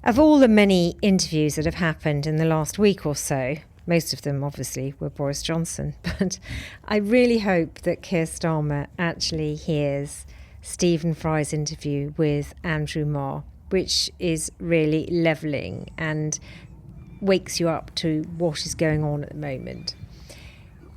Of all the many interviews that have happened in the last week or so, most of them obviously were Boris Johnson, but I really hope that Keir Starmer actually hears Stephen Fry's interview with Andrew Marr, which is really levelling and wakes you up to what is going on at the moment.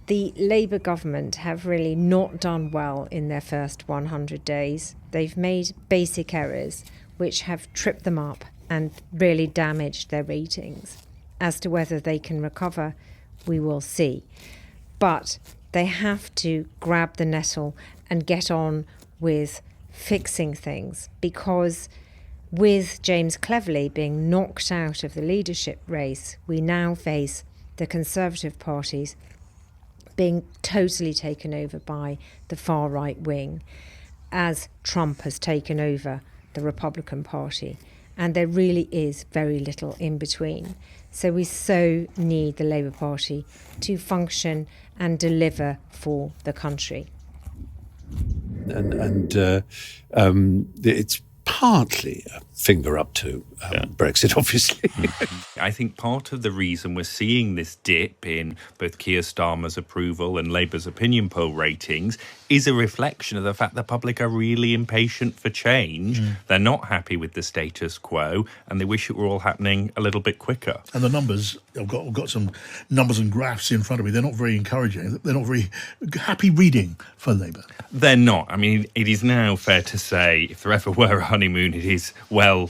The Labour government have really not done well in their first 100 days. They've made basic errors which have tripped them up and really damaged their ratings. As to whether they can recover, we will see. But they have to grab the nettle and get on with fixing things, because with James Cleverly being knocked out of the leadership race, we now face the Conservative parties being totally taken over by the far right wing, as Trump has taken over the Republican Party. And there really is very little in between. So we so need the Labour Party to function and deliver for the country. And it's partly a finger up to Brexit, obviously. I think part of the reason we're seeing this dip in both Keir Starmer's approval and Labour's opinion poll ratings is a reflection of the fact the public are really impatient for change. They're not happy with the status quo, and they wish it were all happening a little bit quicker. And the numbers, I've got some numbers and graphs in front of me. They're not very encouraging. They're not very happy reading for Labour. They're not. I mean, it is now fair to say, if there ever were a honeymoon, it is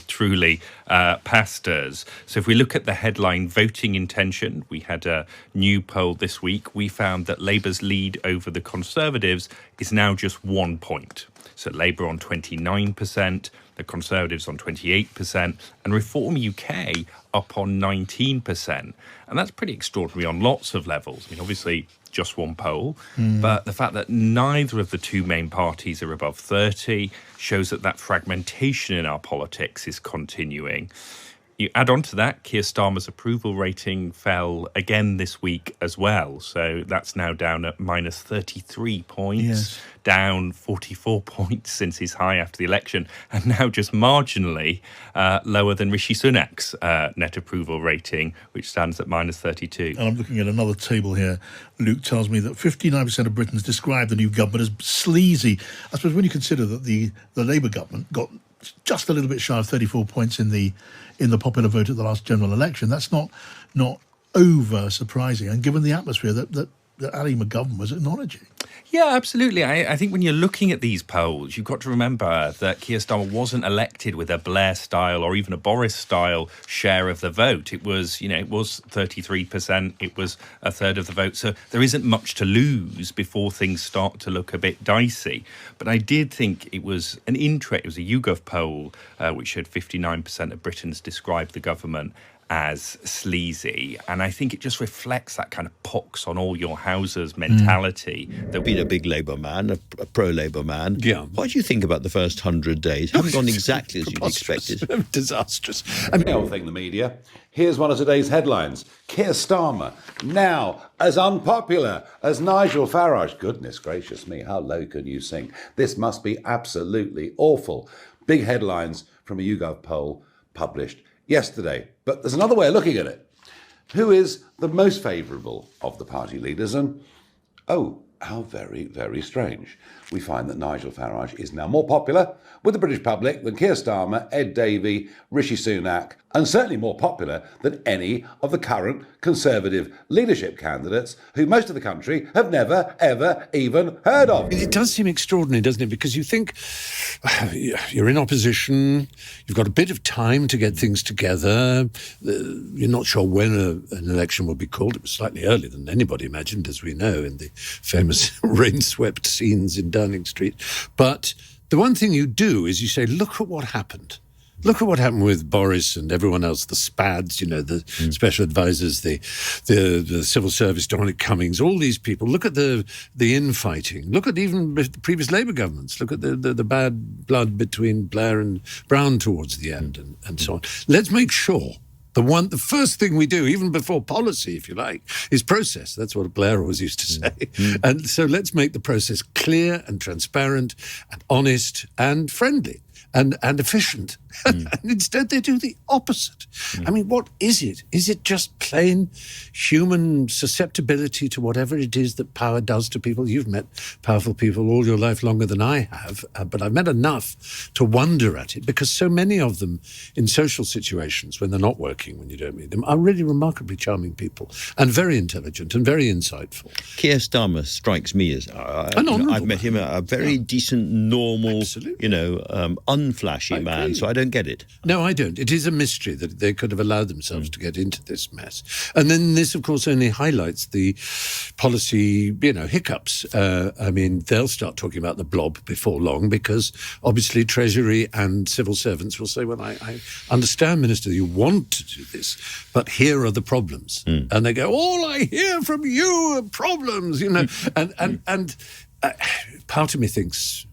truly past us. So if we look at the headline voting intention, we had a new poll this week. We found that Labour's lead over the Conservatives is now just 1 point. So Labour on 29%, the Conservatives on 28%, and Reform UK up on 19%. And that's pretty extraordinary on lots of levels. I mean, obviously, just one poll, but the fact that neither of the two main parties are above 30 shows that fragmentation in our politics is continuing. You add on to that, Keir Starmer's approval rating fell again this week as well. So that's now down at minus 33 points, down 44 points since his high after the election, and now just marginally lower than Rishi Sunak's net approval rating, which stands at minus 32. And I'm looking at another table here. Luke tells me that 59% of Britons describe the new government as sleazy. I suppose when you consider that the Labour government got just a little bit shy of 34 points in the popular vote at the last general election, that's not over surprising. And given the atmosphere that Ali McGovern was acknowledging. Yeah, absolutely. I think when you're looking at these polls, you've got to remember that Keir Starmer wasn't elected with a Blair-style or even a Boris-style share of the vote. It was 33%. It was a third of the vote. So there isn't much to lose before things start to look a bit dicey. But I did think it was a YouGov poll which showed 59% of Britons described the government as sleazy, and I think it just reflects that kind of pox on all your houses mentality. That been a big Labour man, a pro-Labour man. Yeah. What do you think about the first 100 days? Haven't gone exactly as you'd expected. Disastrous. Old thing, the media. Here's one of today's headlines. Keir Starmer, now as unpopular as Nigel Farage. Goodness gracious me, how low can you sink? This must be absolutely awful. Big headlines from a YouGov poll published yesterday. But there's another way of looking at it. Who is the most favourable of the party leaders? And, oh, how very, very strange. We find that Nigel Farage is now more popular with the British public than Keir Starmer, Ed Davey, Rishi Sunak, and certainly more popular than any of the current Conservative leadership candidates who most of the country have never, ever even heard of. It does seem extraordinary, doesn't it? Because you think you're in opposition, you've got a bit of time to get things together, you're not sure when an election will be called. It was slightly earlier than anybody imagined, as we know, in the famous rain-swept scenes in Downing Street. But the one thing you do is you say, look at what happened. Look at what happened with Boris and everyone else, the SPADs, the special advisors, the civil service, Dominic Cummings, all these people. Look at the infighting. Look at even the previous Labour governments. Look at the bad blood between Blair and Brown towards the end and so on. Let's make sure. The first thing we do, even before policy, if you like, is process. That's what Blair always used to say. And so let's make the process clear and transparent and honest and friendly. and efficient. And instead they do the opposite. I mean, what is it? Is it just plain human susceptibility to whatever it is that power does to people? You've met powerful people all your life, longer than I have, but I've met enough to wonder at it, because so many of them in social situations, when they're not working, when you don't meet them, are really remarkably charming people and very intelligent and very insightful. Keir Starmer strikes me as I've met him, a very decent, normal, unflashy man. So I don't get it. No, I don't. It is a mystery that they could have allowed themselves to get into this mess. And then this, of course, only highlights the policy, hiccups. I mean, they'll start talking about the blob before long, because obviously Treasury and civil servants will say, well, I understand, Minister, you want to do this, but here are the problems. And they go, all I hear from you are problems, and part of me thinks,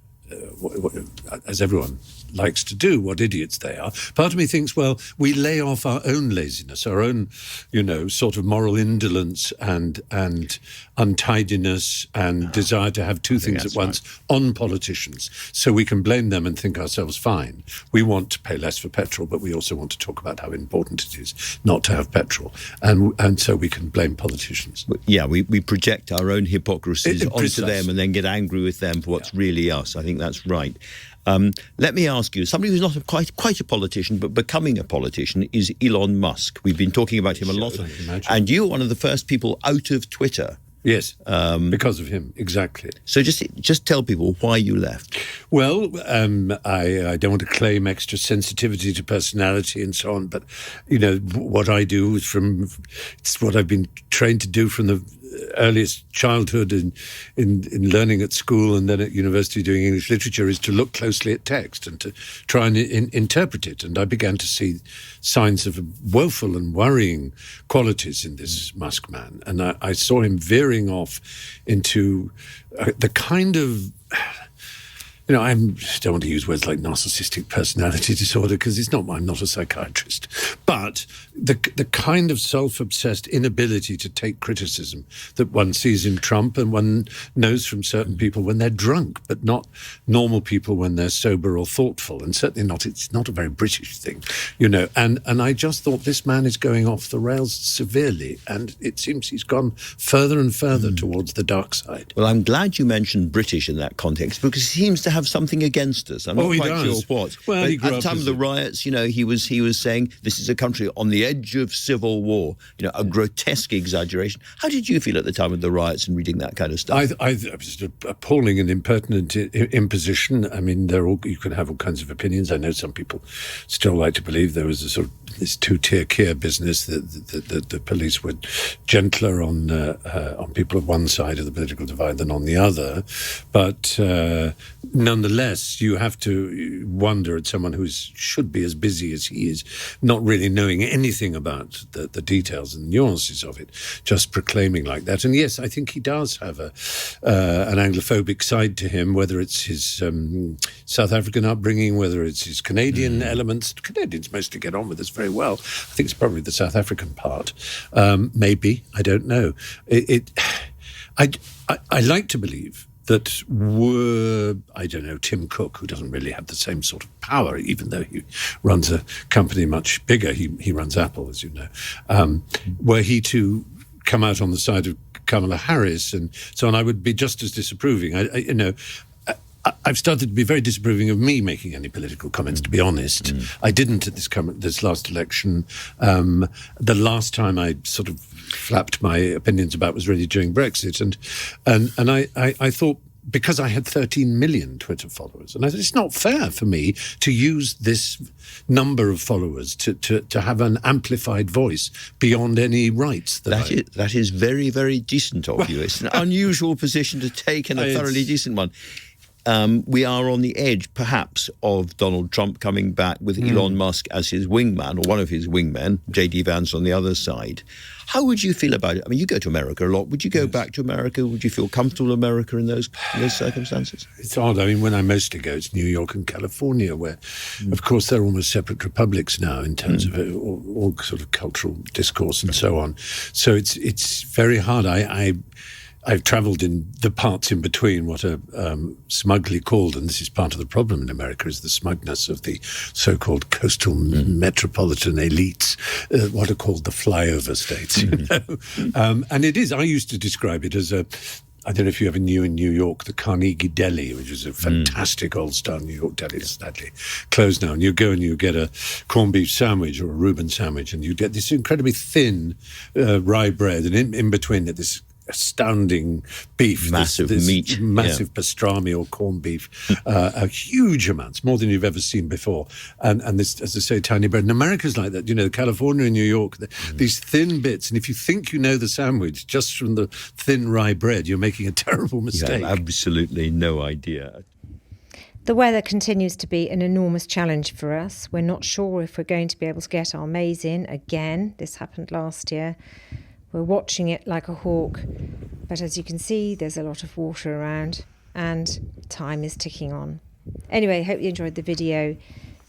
as everyone likes to do, what idiots they are. Part of me thinks, well, we lay off our own laziness, our own, sort of moral indolence and untidiness and desire to have two things at once on politicians, so we can blame them and think ourselves fine. We want to pay less for petrol, but we also want to talk about how important it is not to have petrol, and so we can blame politicians. Yeah, we project our own hypocrisies onto them and then get angry with them for what's really us. I think that's right. Let me ask you, somebody who's not quite a politician, but becoming a politician, is Elon Musk. We've been talking about him a lot. And you were one of the first people out of Twitter. Yes, because of him, exactly. So just tell people why you left. Well, I don't want to claim extra sensitivity to personality and so on, but, what I do it's what I've been trained to do from the earliest childhood in learning at school and then at university doing English literature, is to look closely at text and to try and interpret it. And I began to see signs of woeful and worrying qualities in this Musk man. And I saw him veering off into the kind of... I don't want to use words like narcissistic personality disorder, because I'm not a psychiatrist. But the kind of self-obsessed inability to take criticism that one sees in Trump, and one knows from certain people when they're drunk, but not normal people when they're sober or thoughtful. And certainly it's not a very British thing, And I just thought, this man is going off the rails severely, and it seems he's gone further and further towards the dark side. Well, I'm glad you mentioned British in that context, because he seems to have something against us. I'm not quite sure what. Well, at the time of the riots, he was saying this is a country on the edge of civil war. A grotesque exaggeration. How did you feel at the time of the riots and reading that kind of stuff? I was appalling and impertinent imposition. I mean, you can have all kinds of opinions. I know some people still like to believe there was a sort of this two-tier care business, that the police were gentler on people of one side of the political divide than on the other, but nonetheless, you have to wonder at someone who should be as busy as he is, not really knowing anything about the details and nuances of it, just proclaiming like that. And yes, I think he does have an Anglophobic side to him, whether it's his South African upbringing, whether it's his Canadian elements. Canadians mostly get on with us very well. I think it's probably the South African part. Maybe, I don't know. I like to believe that Tim Cook, who doesn't really have the same sort of power, even though he runs a company much bigger, he runs Apple, as you know, were he to come out on the side of Kamala Harris and so on, I would be just as disapproving. I've started to be very disapproving of me making any political comments, to be honest. I didn't at this last election. The last time I sort of flapped my opinions about was really during Brexit. And I thought, because I had 13 million Twitter followers, and I thought it's not fair for me to use this number of followers to have an amplified voice beyond any rights. That is very, very decent of you. It's an unusual position to take, and a thoroughly decent one. We are on the edge, perhaps, of Donald Trump coming back with Elon Musk as his wingman, or one of his wingmen, J.D. Vance on the other side. How would you feel about it? I mean, you go to America a lot. Would you go back to America? Would you feel comfortable in America in those circumstances? It's odd. I mean, when I mostly go, it's New York and California, where, of course, they're almost separate republics now in terms of all sort of cultural discourse and so on. So it's very hard. I've travelled in the parts in between what are smugly called, and this is part of the problem in America, is the smugness of the so-called coastal metropolitan elites, what are called the flyover states. And it is, I used to describe it as I don't know if you ever knew in New York, the Carnegie Deli, which is a fantastic old-style New York deli, it's sadly closed now. And you go and you get a corned beef sandwich or a Reuben sandwich, and you get this incredibly thin rye bread, and in between it, this astounding beef, massive this meat, massive pastrami or corned beef, a huge amounts, more than you've ever seen before, and this, as I say, tiny bread. And America's like that, California and New York, these thin bits, and if you think you know the sandwich just from the thin rye bread, you're making a terrible mistake. You have absolutely no idea. The weather continues to be an enormous challenge for us. We're not sure if we're going to be able to get our maize in again. This happened last year. We're watching it like a hawk, but as you can see, there's a lot of water around and time is ticking on. Anyway, hope you enjoyed the video.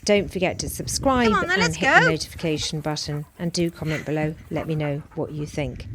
Don't forget to subscribe and hit the notification button, and do comment below. Let me know what you think.